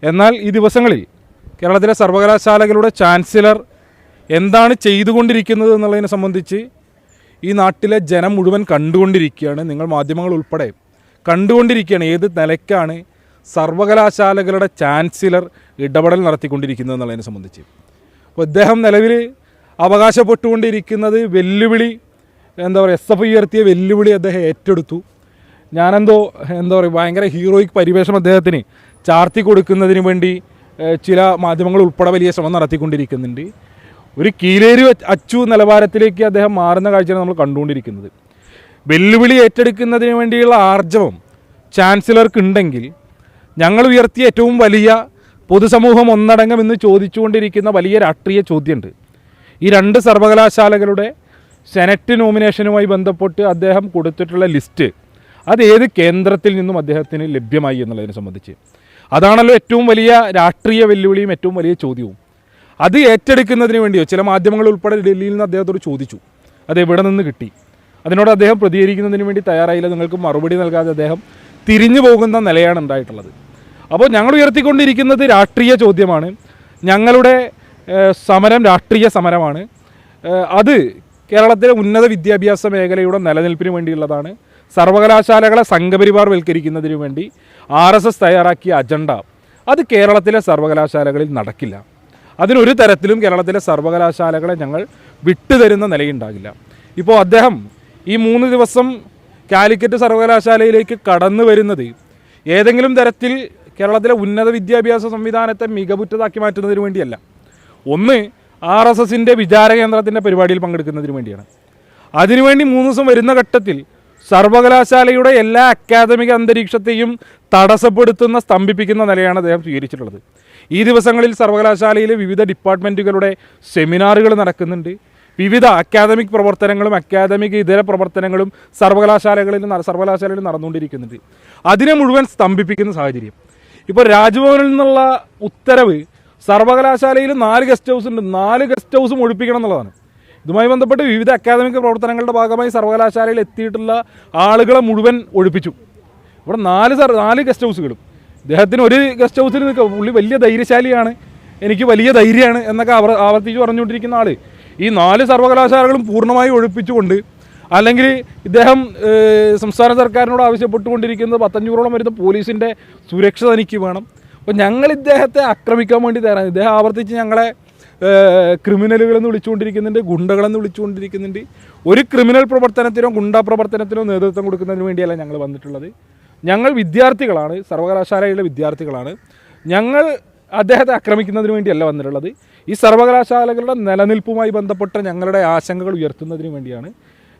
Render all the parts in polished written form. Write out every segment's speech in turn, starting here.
എന്നാൽ ഈ ദിവസങ്ങളിൽ കേരളത്തിലെ സർവകലാശാലകളുടെ ചാൻസലർ എന്താണ് ചെയ്തുകൊണ്ടിരിക്കുന്നത് എന്നുള്ളതിനെ സംബന്ധിച്ച് ഈ നാട്ടിലെ ജനം മുഴുവൻ കണ്ടുകൊണ്ടിരിക്കുകയാണ്. നിങ്ങൾ മാധ്യമങ്ങൾ ഉൾപ്പെടെ കണ്ടുകൊണ്ടിരിക്കുകയാണ് ഏത് നിലയ്ക്കാണ് സർവകലാശാലകളുടെ ചാൻസലർ ഇടപെടൽ നടത്തിക്കൊണ്ടിരിക്കുന്നത് എന്നുള്ളതിനെ സംബന്ധിച്ച്. അപ്പോൾ ഇദ്ദേഹം നിലവിൽ അവകാശപ്പെട്ടുകൊണ്ടിരിക്കുന്നത് വെല്ലുവിളി, SF ഉയർത്തിയ വെല്ലുവിളി അദ്ദേഹം ഏറ്റെടുത്തു. എന്താ പറയുക, ഭയങ്കര ഹീറോയിക് പരിവേഷം അദ്ദേഹത്തിന് ചാർത്തി കൊടുക്കുന്നതിന് വേണ്ടി ചില മാധ്യമങ്ങൾ ഉൾപ്പെടെ വലിയ ശ്രമം നടത്തിക്കൊണ്ടിരിക്കുന്നുണ്ട്. ഒരു കീലേരി അച്ചു നിലവാരത്തിലേക്ക് അദ്ദേഹം മാറുന്ന കാഴ്ചയാണ് നമ്മൾ കണ്ടുകൊണ്ടിരിക്കുന്നത്. വെല്ലുവിളി ഏറ്റെടുക്കുന്നതിന് വേണ്ടിയുള്ള ആർജവം ചാൻസലർക്ക് ഉണ്ടെങ്കിൽ ഞങ്ങൾ ഉയർത്തിയ ഏറ്റവും വലിയ പൊതുസമൂഹം ഒന്നടങ്കം എന്ന് ചോദിച്ചുകൊണ്ടിരിക്കുന്ന വലിയ രാഷ്ട്രീയ ചോദ്യമുണ്ട്. ഈ 2 സർവകലാശാലകളുടെ സെനറ്റ് നോമിനേഷനുമായി ബന്ധപ്പെട്ട് അദ്ദേഹം കൊടുത്തിട്ടുള്ള ലിസ്റ്റ് അത് ഏത് കേന്ദ്രത്തിൽ നിന്നും അദ്ദേഹത്തിന് ലഭ്യമായി എന്നുള്ളതിനെ സംബന്ധിച്ച് അതാണല്ലോ ഏറ്റവും വലിയ രാഷ്ട്രീയ വെല്ലുവിളിയും ഏറ്റവും വലിയ ചോദ്യവും. അത് ഏറ്റെടുക്കുന്നതിന് വേണ്ടിയോ ചില മാധ്യമങ്ങൾ ഉൾപ്പെടെ ഡൽഹിയിൽ നിന്ന് അദ്ദേഹത്തോട് ചോദിച്ചു അത് എവിടെ നിന്ന് കിട്ടി. അതിനോട് അദ്ദേഹം പ്രതികരിക്കുന്നതിന് വേണ്ടി തയ്യാറായില്ല. നിങ്ങൾക്ക് മറുപടി നൽകാതെ അദ്ദേഹം തിരിഞ്ഞു പോകുന്ന നിലയാണ് ഉണ്ടായിട്ടുള്ളത്. അപ്പോൾ ഞങ്ങൾ ഉയർത്തിക്കൊണ്ടിരിക്കുന്നത് രാഷ്ട്രീയ ചോദ്യമാണ്. ഞങ്ങളുടെ സമരം രാഷ്ട്രീയ സമരമാണ്. അത് കേരളത്തിലെ ഉന്നത വിദ്യാഭ്യാസ മേഖലയുടെ നിലനിൽപ്പിന് വേണ്ടിയുള്ളതാണ്. സർവകലാശാലകളെ സംഘപരിവാർവൽക്കരിക്കുന്നതിന് വേണ്ടി RSS തയ്യാറാക്കിയ അജണ്ട അത് കേരളത്തിലെ സർവകലാശാലകളിൽ നടക്കില്ല. അതിനൊരു തരത്തിലും കേരളത്തിലെ സർവകലാശാലകളെ ഞങ്ങൾ വിട്ടുതരുന്ന നിലയുണ്ടാകില്ല. ഇപ്പോൾ അദ്ദേഹം ഈ 3 ദിവസം കാലിക്കറ്റ് സർവകലാശാലയിലേക്ക് കടന്നു വരുന്നത് ഏതെങ്കിലും തരത്തിൽ കേരളത്തിലെ ഉന്നത വിദ്യാഭ്യാസ സംവിധാനത്തെ മികവുറ്റതാക്കി മാറ്റുന്നതിന് വേണ്ടിയല്ല. ഒന്ന്, RSSൻ്റെ വിചാര കേന്ദ്രത്തിൻ്റെ പരിപാടിയിൽ പങ്കെടുക്കുന്നതിന് വേണ്ടിയാണ്. അതിനുവേണ്ടി 3 ദിവസം വരുന്ന ഘട്ടത്തിൽ സർവകലാശാലയുടെ എല്ലാ അക്കാദമിക അന്തരീക്ഷത്തെയും തടസ്സപ്പെടുത്തുന്ന സ്തംഭിപ്പിക്കുന്ന നിലയാണ് അദ്ദേഹം സ്വീകരിച്ചിട്ടുള്ളത്. ഈ ദിവസങ്ങളിൽ സർവകലാശാലയിലെ വിവിധ ഡിപ്പാർട്ട്മെൻറ്റുകളുടെ സെമിനാറുകൾ നടക്കുന്നുണ്ട്. വിവിധ അക്കാദമിക് പ്രവർത്തനങ്ങളും അക്കാദമിക് ഇതര പ്രവർത്തനങ്ങളും സർവകലാശാലകളിൽ നടന്നുകൊണ്ടിരിക്കുന്നുണ്ട്. അതിനെ മുഴുവൻ സ്തംഭിപ്പിക്കുന്ന സാഹചര്യം. ഇപ്പോൾ രാജ്ഭവനിൽ നിന്നുള്ള ഉത്തരവ് സർവകലാശാലയിൽ 4 ഗസ്റ്റ് ഹൗസ് ഉണ്ട്, 4 ഗസ്റ്റ് ഹൗസും ഒഴിപ്പിക്കണം എന്നുള്ളതാണ്. ഇതുമായി ബന്ധപ്പെട്ട് വിവിധ അക്കാദമിക് പ്രവർത്തനങ്ങളുടെ ഭാഗമായി സർവകലാശാലയിൽ എത്തിയിട്ടുള്ള ആളുകളെ മുഴുവൻ ഒഴിപ്പിച്ചു. ഇവിടെ 4 ഗസ്റ്റ് ഹൗസുകളും. ഇദ്ദേഹത്തിന് ഒരു ഗസ്റ്റ് ഹൗസിൽ നിൽക്കുക, പുള്ളി വലിയ ധൈര്യശാലിയാണ്, എനിക്ക് വലിയ ധൈര്യമാണ് എന്നൊക്കെ ആവർത്തിച്ച് പറഞ്ഞുകൊണ്ടിരിക്കുന്ന ആൾ ഈ 4 സർവകലാശാലകളും പൂർണ്ണമായി ഒഴിപ്പിച്ചുകൊണ്ട്, അല്ലെങ്കിൽ ഇദ്ദേഹം സംസ്ഥാന സർക്കാരിനോട് ആവശ്യപ്പെട്ടുകൊണ്ടിരിക്കുന്നത് 500ഓളം വരുന്ന പോലീസിൻ്റെ സുരക്ഷ തനിക്ക് വേണം. അപ്പോൾ ഞങ്ങൾ ഇദ്ദേഹത്തെ ആക്രമിക്കാൻ വേണ്ടി തരാം. ഇദ്ദേഹം ആവർത്തിച്ച് ഞങ്ങളെ ക്രിമിനലുകളെന്ന് വിളിച്ചുകൊണ്ടിരിക്കുന്നുണ്ട്, ഗുണ്ടകളെന്ന് വിളിച്ചുകൊണ്ടിരിക്കുന്നുണ്ട്. ഒരു ക്രിമിനൽ പ്രവർത്തനത്തിനോ ഗുണ്ടാ പ്രവർത്തനത്തിനോ നേതൃത്വം കൊടുക്കുന്നതിന് വേണ്ടിയല്ല ഞങ്ങൾ വന്നിട്ടുള്ളത്. ഞങ്ങൾ വിദ്യാർത്ഥികളാണ്, സർവകലാശാലയിലെ വിദ്യാർത്ഥികളാണ്. ഞങ്ങൾ അദ്ദേഹത്തെ ആക്രമിക്കുന്നതിന് വേണ്ടിയല്ല വന്നിട്ടുള്ളത്. ഈ സർവകലാശാലകളുടെ നിലനിൽപ്പുമായി ബന്ധപ്പെട്ട ഞങ്ങളുടെ ആശങ്കകൾ ഉയർത്തുന്നതിന് വേണ്ടിയാണ്.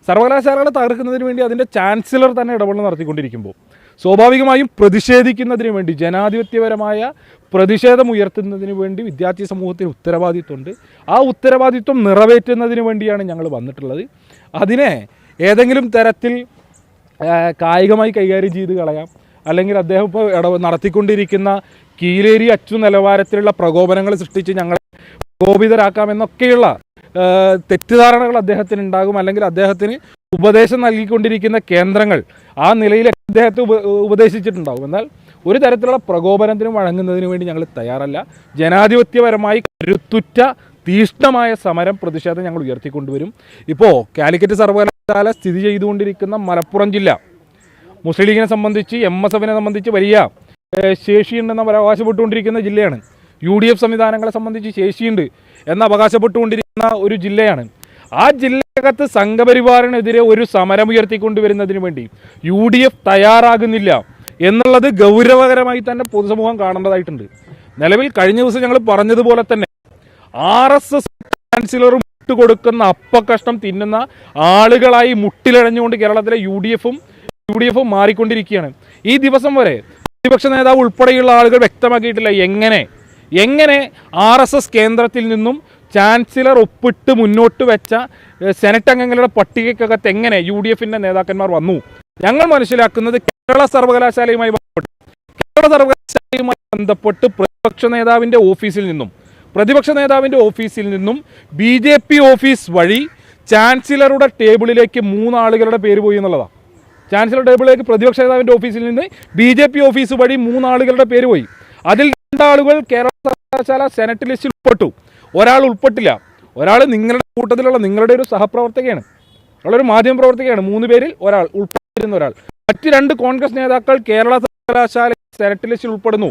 സർവകലാശാലകളെ തകർക്കുന്നതിന് വേണ്ടി അതിൻ്റെ ചാൻസലർ തന്നെ ഇടപെടൽ നടത്തിക്കൊണ്ടിരിക്കുമ്പോൾ സ്വാഭാവികമായും പ്രതിഷേധിക്കുന്നതിന് വേണ്ടി, ജനാധിപത്യപരമായ പ്രതിഷേധം ഉയർത്തുന്നതിന് വേണ്ടി വിദ്യാർത്ഥി സമൂഹത്തിന് ഉത്തരവാദിത്വമുണ്ട്. ആ ഉത്തരവാദിത്വം നിറവേറ്റുന്നതിന് വേണ്ടിയാണ് ഞങ്ങൾ വന്നിട്ടുള്ളത്. അതിനെ ഏതെങ്കിലും തരത്തിൽ കായികമായി കൈകാര്യം ചെയ്ത് കളയാം, അല്ലെങ്കിൽ അദ്ദേഹം ഇപ്പോൾ നടത്തിക്കൊണ്ടിരിക്കുന്ന കീലേരി അച്ചു നിലവാരത്തിലുള്ള പ്രകോപനങ്ങൾ സൃഷ്ടിച്ച് ഞങ്ങളെ പ്രകോപിതരാക്കാമെന്നൊക്കെയുള്ള തെറ്റിദ്ധാരണകൾ അദ്ദേഹത്തിന് ഉണ്ടാകും. അല്ലെങ്കിൽ അദ്ദേഹത്തിന് ഉപദേശം നൽകിക്കൊണ്ടിരിക്കുന്ന കേന്ദ്രങ്ങൾ ആ നിലയിൽ അദ്ദേഹത്തെ ഉപദേശിച്ചിട്ടുണ്ടാകും. എന്നാൽ ഒരു തരത്തിലുള്ള പ്രകോപനത്തിനും വഴങ്ങുന്നതിന് വേണ്ടി ഞങ്ങൾ തയ്യാറല്ല. ജനാധിപത്യപരമായി കരുത്തുറ്റ തീഷ്ണമായ സമരം, പ്രതിഷേധം ഞങ്ങൾ ഉയർത്തിക്കൊണ്ടുവരും. ഇപ്പോൾ കാലിക്കറ്റ് സർവകലാശാല സ്ഥിതി ചെയ്തുകൊണ്ടിരിക്കുന്ന മലപ്പുറം ജില്ല മുസ്ലിം ലീഗിനെ സംബന്ധിച്ച്, MSFനെ സംബന്ധിച്ച് വലിയ ശേഷിയുണ്ടെന്ന് അവകാശപ്പെട്ടുകൊണ്ടിരിക്കുന്ന ജില്ലയാണ്. UDF സംവിധാനങ്ങളെ സംബന്ധിച്ച് ശേഷിയുണ്ട് എന്ന് അവകാശപ്പെട്ടുകൊണ്ടിരിക്കുന്ന ഒരു ജില്ലയാണ്. ആ ജില്ലക്കകത്ത് സംഘപരിവാറിനെതിരെ ഒരു സമരം ഉയർത്തിക്കൊണ്ടുവരുന്നതിന് വേണ്ടി UDF തയ്യാറാകുന്നില്ല എന്നുള്ളത് ഗൗരവകരമായി തന്നെ പൊതുസമൂഹം കാണേണ്ടതായിട്ടുണ്ട്. നിലവിൽ കഴിഞ്ഞ ദിവസം ഞങ്ങൾ പറഞ്ഞതുപോലെ തന്നെ RSS ചാൻസലർ മുട്ടുകൊടുക്കുന്ന അപ്പക്കഷ്ണം തിന്നുന്ന ആളുകളായി മുട്ടിലഴഞ്ഞുകൊണ്ട് കേരളത്തിലെ UDF മാറിക്കൊണ്ടിരിക്കുകയാണ്. ഈ ദിവസം വരെ പ്രതിപക്ഷ നേതാവ് ഉൾപ്പെടെയുള്ള ആളുകൾ വ്യക്തമാക്കിയിട്ടില്ല എങ്ങനെ RSS കേന്ദ്രത്തിൽ നിന്നും ചാൻസലർ ഒപ്പിട്ട് മുന്നോട്ട് വെച്ച സെനറ്റ് അംഗങ്ങളുടെ പട്ടികയ്ക്കകത്ത് എങ്ങനെ UDFൻ്റെ നേതാക്കന്മാർ വന്നു. ഞങ്ങൾ മനസ്സിലാക്കുന്നത് കേരള സർവകലാശാലയുമായി ബന്ധപ്പെട്ട് പ്രതിപക്ഷ നേതാവിൻ്റെ ഓഫീസിൽ നിന്നും BJP ഓഫീസ് വഴി ചാൻസലറുടെ ടേബിളിലേക്ക് 3 ആളുകളുടെ പേര് പോയി എന്നുള്ളതാണ്. ചാൻസലർ ടേബിളിലേക്ക് പ്രതിപക്ഷ നേതാവിൻ്റെ ഓഫീസിൽ നിന്ന് BJP ഓഫീസ് വഴി 3 ആളുകളുടെ പേര് പോയി. അതിൽ രണ്ടാളുകൾ കേരള സർവകലാശാല സെനറ്റ് ലിസ്റ്റിൽ ഉൾപ്പെട്ടു, ഒരാൾ ഉൾപ്പെട്ടില്ല. ഒരാൾ നിങ്ങളുടെ കൂട്ടത്തിലുള്ള നിങ്ങളുടെ ഒരു സഹപ്രവർത്തകയാണ്, ഒരാളൊരു മാധ്യമ പ്രവർത്തകയാണ്. 3 പേരിൽ ഒരാൾ ഉൾപ്പെട്ടിരുന്ന ഒരാൾ. മറ്റ് 2 കോൺഗ്രസ് നേതാക്കൾ കേരള സർവകലാശാല സെനറ്റ് ലിസ്റ്റിൽ ഉൾപ്പെടുന്നു,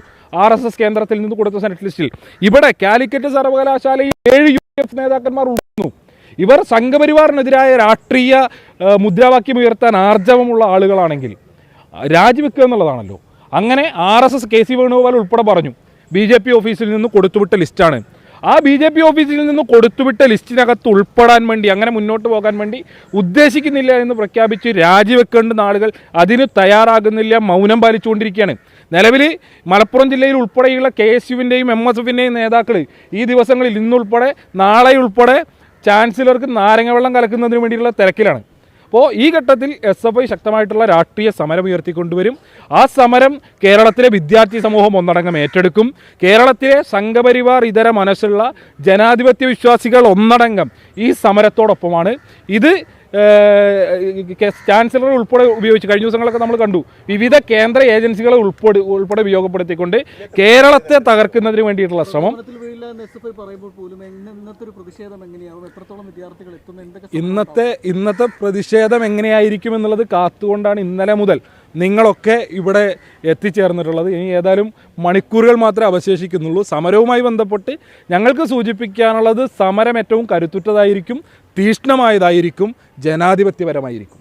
RSS കേന്ദ്രത്തിൽ നിന്ന് കൊടുത്ത സെനറ്റ് ലിസ്റ്റിൽ. ഇവിടെ കാലിക്കറ്റ് സർവകലാശാലയിൽ 7 UDF നേതാക്കന്മാർ ഉൾപ്പെടുന്നു. ഇവർ സംഘപരിവാറിനെതിരായ രാഷ്ട്രീയ മുദ്രാവാക്യം ഉയർത്താൻ ആർജവമുള്ള ആളുകളാണെങ്കിൽ രാജിവെക്കുക എന്നുള്ളതാണല്ലോ. അങ്ങനെ RSS KC വേണുഗോപാൽ ഉൾപ്പെടെ പറഞ്ഞു BJP ഓഫീസിൽ നിന്ന് കൊടുത്തുവിട്ട ലിസ്റ്റാണ്. ആ BJP ഓഫീസിൽ നിന്ന് കൊടുത്തുവിട്ട ലിസ്റ്റിനകത്ത് ഉൾപ്പെടാൻ വേണ്ടി, അങ്ങനെ മുന്നോട്ട് പോകാൻ വേണ്ടി ഉദ്ദേശിക്കുന്നില്ല എന്ന് പ്രഖ്യാപിച്ച് രാജിവെക്കേണ്ടുന്ന ആളുകൾ അതിന് തയ്യാറാകുന്നില്ല, മൗനം പാലിച്ചുകൊണ്ടിരിക്കുകയാണ്. നിലവിൽ മലപ്പുറം ജില്ലയിൽ ഉൾപ്പെടെയുള്ള KSUവിൻ്റെയും MSFിൻ്റെയും നേതാക്കൾ ഈ ദിവസങ്ങളിൽ ഇന്നുൾപ്പെടെ നാളെ ഉൾപ്പെടെ ചാൻസലർക്ക് നാരങ്ങ വെള്ളം കലക്കുന്നതിന് വേണ്ടിയുള്ള തിരക്കിലാണ്. അപ്പോൾ ഈ ഘട്ടത്തിൽ SFI ശക്തമായിട്ടുള്ള രാഷ്ട്രീയ സമരം ഉയർത്തിക്കൊണ്ടുവരും. ആ സമരം കേരളത്തിലെ വിദ്യാർത്ഥി സമൂഹം ഒന്നടങ്കം ഏറ്റെടുക്കും. കേരളത്തിലെ സംഘപരിവാർ ഇതര മനസ്സുള്ള ജനാധിപത്യ വിശ്വാസികൾ ഒന്നടങ്കം ഈ സമരത്തോടൊപ്പമാണ്. ഇത് ചാൻസലർ ഉൾപ്പെടെ ഉപയോഗിച്ച് കഴിഞ്ഞ ദിവസങ്ങളൊക്കെ നമ്മൾ കണ്ടു, വിവിധ കേന്ദ്ര ഏജൻസികളെ ഉൾപ്പെടെ ഉപയോഗപ്പെടുത്തിക്കൊണ്ട് കേരളത്തെ തകർക്കുന്നതിന് വേണ്ടിയിട്ടുള്ള ശ്രമം. ഇന്നത്തെ പ്രതിഷേധം എങ്ങനെയായിരിക്കും എന്നുള്ളത് കാത്തുകൊണ്ടാണ് ഇന്നലെ മുതൽ നിങ്ങളൊക്കെ ഇവിടെ എത്തിച്ചേർന്നിട്ടുള്ളത്. ഇനി ഏതായാലും മണിക്കൂറുകൾ മാത്രമേ അവശേഷിക്കുന്നുള്ളൂ. സമരവുമായി ബന്ധപ്പെട്ട് ഞങ്ങൾക്ക് സൂചിപ്പിക്കാനുള്ളത് സമരം ഏറ്റവും കരുത്തുറ്റതായിരിക്കും, തീഷ്ണമായതായിരിക്കും, ജനാധിപത്യപരമായിരിക്കും.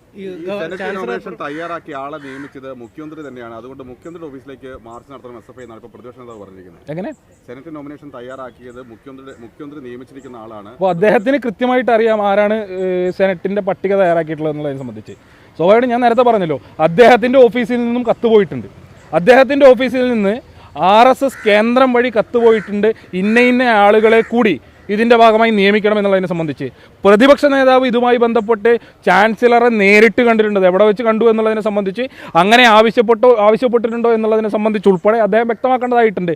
തയ്യാറാക്കിയ ആളെ നിയമിച്ചത് മുഖ്യമന്ത്രി തന്നെയാണ്. അതുകൊണ്ട് മുഖ്യമന്ത്രിയുടെ ഓഫീസിലേക്ക് മാർച്ച് നടത്തണം SFI എന്നാണ് ഇപ്പോൾ പ്രതിപക്ഷ നേതാവ് പറഞ്ഞിരിക്കുന്നത്. എങ്ങനെ സെനറ്റ് നോമിനേഷൻ തയ്യാറാക്കിയത് മുഖ്യമന്ത്രി നിയമിച്ചിരിക്കുന്ന ആളാണ്. അപ്പോൾ അദ്ദേഹത്തിന് കൃത്യമായിട്ട് അറിയാം ആരാണ് സെനറ്റിന്റെ പട്ടിക തയ്യാറാക്കിയിട്ടുള്ളത് എന്നുള്ളതിനെ സംബന്ധിച്ച്. സ്വാഭാവികമായിട്ടും ഞാൻ നേരത്തെ പറഞ്ഞല്ലോ, അദ്ദേഹത്തിൻ്റെ ഓഫീസിൽ നിന്നും കത്ത് പോയിട്ടുണ്ട്. അദ്ദേഹത്തിൻ്റെ ഓഫീസിൽ നിന്ന് RSS കേന്ദ്രം വഴി കത്ത് പോയിട്ടുണ്ട്, ഇന്ന ആളുകളെ കൂടി ഇതിൻ്റെ ഭാഗമായി നിയമിക്കണം എന്നുള്ളതിനെ സംബന്ധിച്ച്. പ്രതിപക്ഷ നേതാവ് ഇതുമായി ബന്ധപ്പെട്ട് ചാൻസലറെ നേരിട്ട് കണ്ടിട്ടുണ്ട്, എവിടെ വെച്ച് കണ്ടു എന്നുള്ളതിനെ സംബന്ധിച്ച്, അങ്ങനെ ആവശ്യപ്പെട്ടിട്ടുണ്ടോ എന്നുള്ളതിനെ സംബന്ധിച്ച് ഉൾപ്പെടെ അദ്ദേഹം വ്യക്തമാക്കേണ്ടതായിട്ടുണ്ട്.